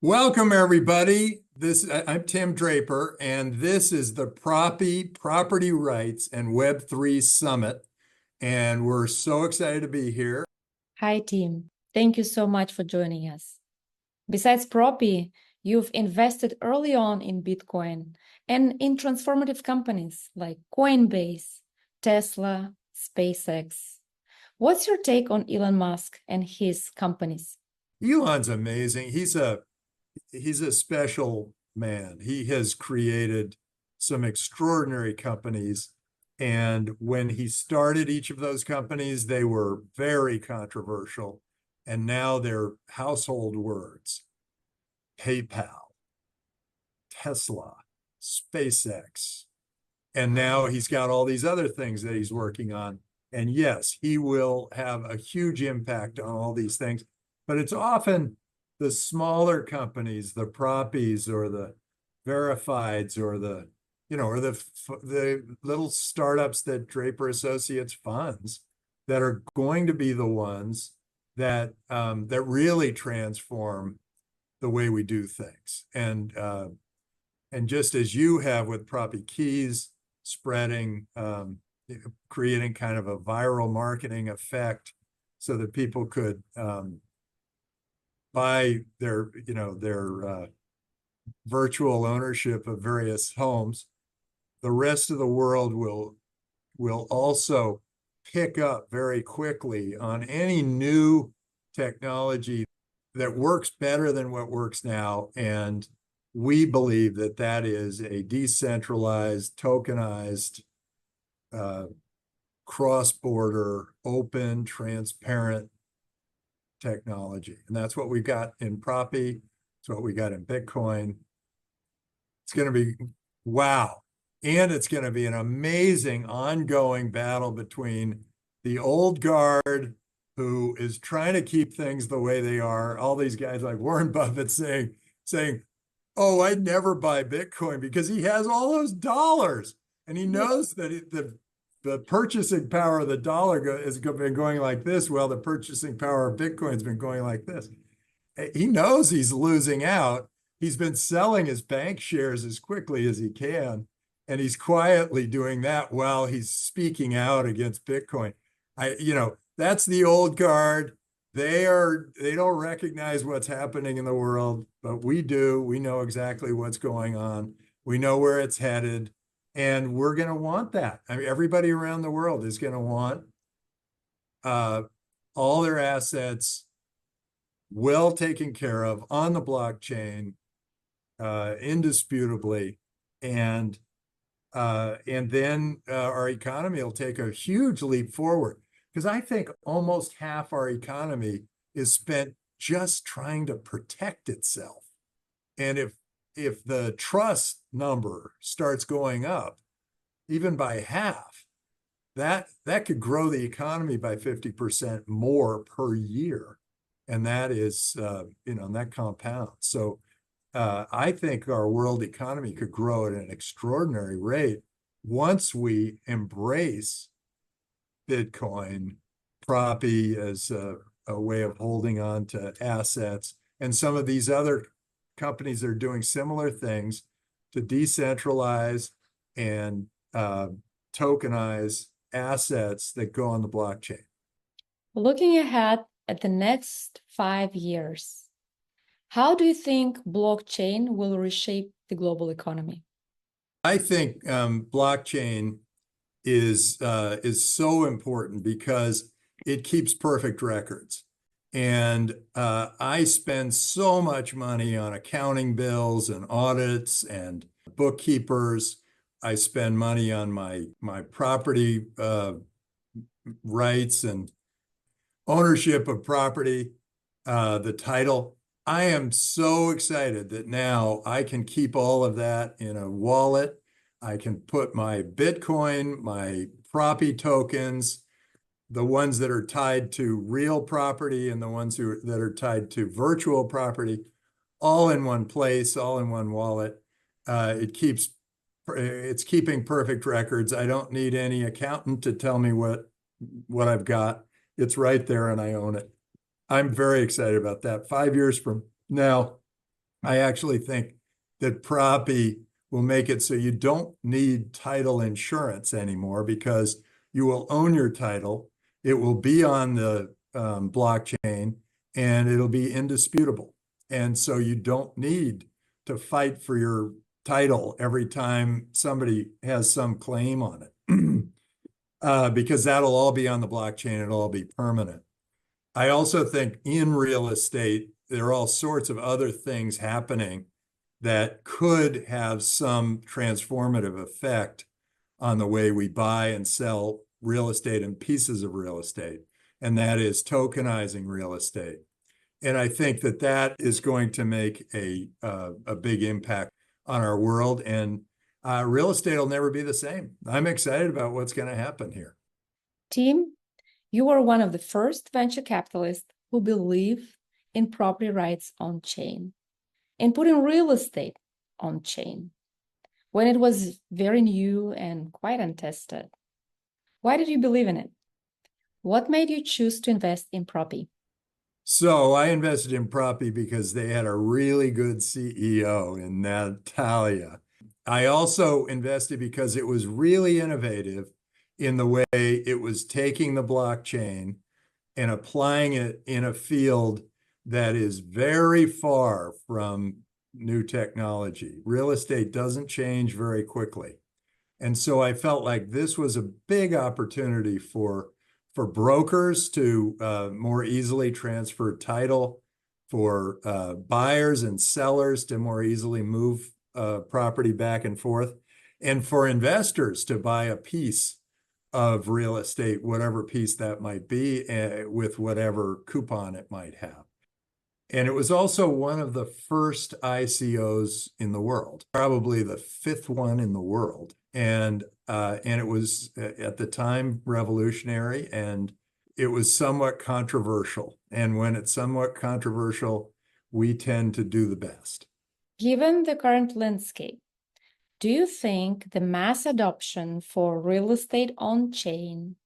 Welcome, everybody. I'm Tim Draper, and this is the Propy Property Rights and Web3 Summit. And we're so excited to be here. Hi, team. Thank you so much for joining us. Besides Propy, you've invested early on in Bitcoin and in transformative companies like Coinbase, Tesla, SpaceX. What's your take on Elon Musk and his companies? Elon's amazing. He's a special man. He has created some extraordinary companies. And when he started each of those companies, they were very controversial. And now they're household words. PayPal, Tesla, SpaceX. And now he's got all these other things that he's working on. And yes, he will have a huge impact on all these things. But it's often the smaller companies, the Propys or the verifieds or the little startups that Draper Associates funds that are going to be the ones that that really transform the way we do things. And just as you have with Propy Keys spreading, creating kind of a viral marketing effect so that people could buy their virtual ownership of various homes, the rest of the world will also pick up very quickly on any new technology that works better than what works now. And we believe that that is a decentralized, tokenized, cross-border, open, transparent technology. And that's what we got in Propy. It's what we got in Bitcoin. It's going to be, wow. And it's going to be an amazing ongoing battle between the old guard, who is trying to keep things the way they are. All these guys like Warren Buffett saying, oh, I'd never buy Bitcoin because he has all those dollars. And he knows that the purchasing power of the dollar has been going like this. Well, the purchasing power of Bitcoin has been going like this. He knows he's losing out. He's been selling his bank shares as quickly as he can. And he's quietly doing that while he's speaking out against Bitcoin. That's the old guard. They don't recognize what's happening in the world, but we do. We know exactly what's going on. We know where it's headed. And we're going to want that. I mean, everybody around the world is going to want all their assets well taken care of on the blockchain, indisputably. And then our economy will take a huge leap forward. Because I think almost half our economy is spent just trying to protect itself. And if the trust number starts going up, even by half, that could grow the economy by 50% more per year. And that is, that compounds. So I think our world economy could grow at an extraordinary rate once we embrace Bitcoin, Propy as a way of holding on to assets. And some of these other companies are doing similar things to decentralize and tokenize assets that go on the blockchain. Looking ahead at the next 5 years, how do you think blockchain will reshape the global economy? I think blockchain is so important because it keeps perfect records. And I spend so much money on accounting bills and audits and bookkeepers. I spend money on my property rights and ownership of property, the title. I am so excited that now I can keep all of that in a wallet. I can put my Bitcoin, my Propy tokens, the ones that are tied to real property and the ones that are tied to virtual property, all in one place, all in one wallet. It's keeping perfect records. I don't need any accountant to tell me what I've got. It's right there and I own it. I'm very excited about that. 5 years from now, I actually think that Propy will make it so you don't need title insurance anymore because you will own your title. It will be on the blockchain and it'll be indisputable. And so you don't need to fight for your title every time somebody has some claim on it, because that'll all be on the blockchain. It'll all be permanent. I also think in real estate, there are all sorts of other things happening that could have some transformative effect on the way we buy and sell real estate and pieces of real estate. And that is tokenizing real estate. And I think that that is going to make a big impact on our world. And real estate will never be the same. I'm excited about what's going to happen here. Tim, you are one of the first venture capitalists who believe in property rights on chain and putting real estate on chain when it was very new and quite untested. Why did you believe in it? What made you choose to invest in Propy? So I invested in Propy because they had a really good CEO in Natalia. I also invested because it was really innovative in the way it was taking the blockchain and applying it in a field that is very far from new technology. Real estate doesn't change very quickly. And so I felt like this was a big opportunity for brokers to more easily transfer title, for buyers and sellers to more easily move property back and forth, and for investors to buy a piece of real estate, whatever piece that might be, with whatever coupon it might have. And it was also one of the first ICOs in the world, probably the fifth one in the world. And it was at the time revolutionary, and it was somewhat controversial. And when it's somewhat controversial, we tend to do the best. Given the current landscape, do you think the mass adoption for real estate on chain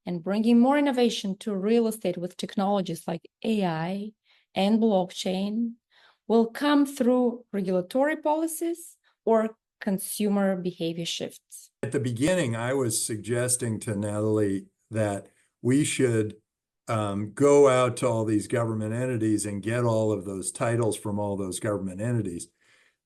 and bringing more innovation to real estate with technologies like AI and blockchain will come through regulatory policies or consumer behavior shifts? At the beginning, I was suggesting to Natalie that we should go out to all these government entities and get all of those titles from all those government entities.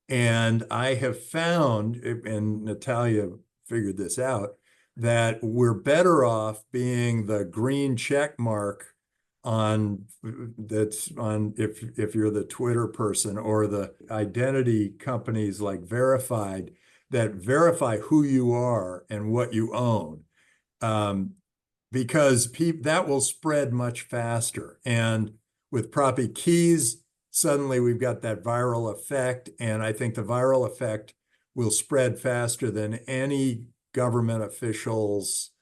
And I have found, and Natalia figured this out, that we're better off being the green check mark on if you're the Twitter person or the identity companies like Verified that verify who you are and what you own, because that will spread much faster. And with Propy keys, suddenly we've got that viral effect, and I think the viral effect will spread faster than any government official's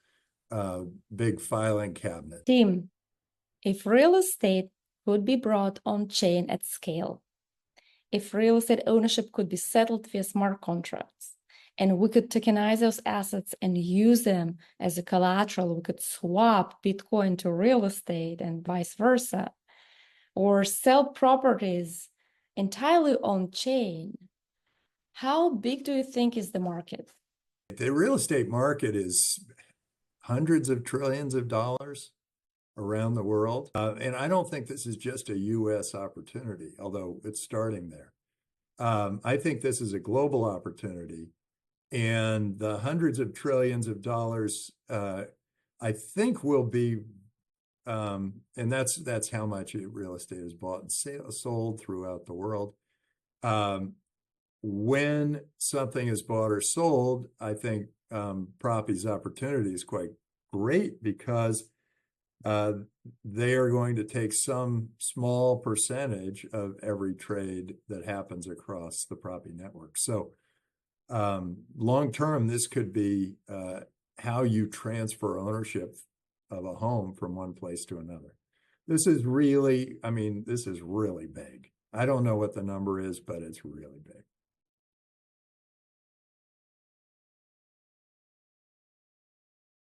big filing cabinet. Tim, if real estate could be brought on chain at scale, if real estate ownership could be settled via smart contracts, and we could tokenize those assets and use them as a collateral, we could swap Bitcoin to real estate and vice versa, or sell properties entirely on chain, how big do you think is the market? The real estate market is hundreds of trillions of dollars around the world. And I don't think this is just a US opportunity, although it's starting there. I think this is a global opportunity. And the hundreds of trillions of dollars, I think will be, and that's how much real estate is bought and sold throughout the world. When something is bought or sold, I think Propy's opportunity is quite great because they are going to take some small percentage of every trade that happens across the Propy network. So long term, this could be how you transfer ownership of a home from one place to another. This is really, I mean, this is really big. I don't know what the number is, but it's really big.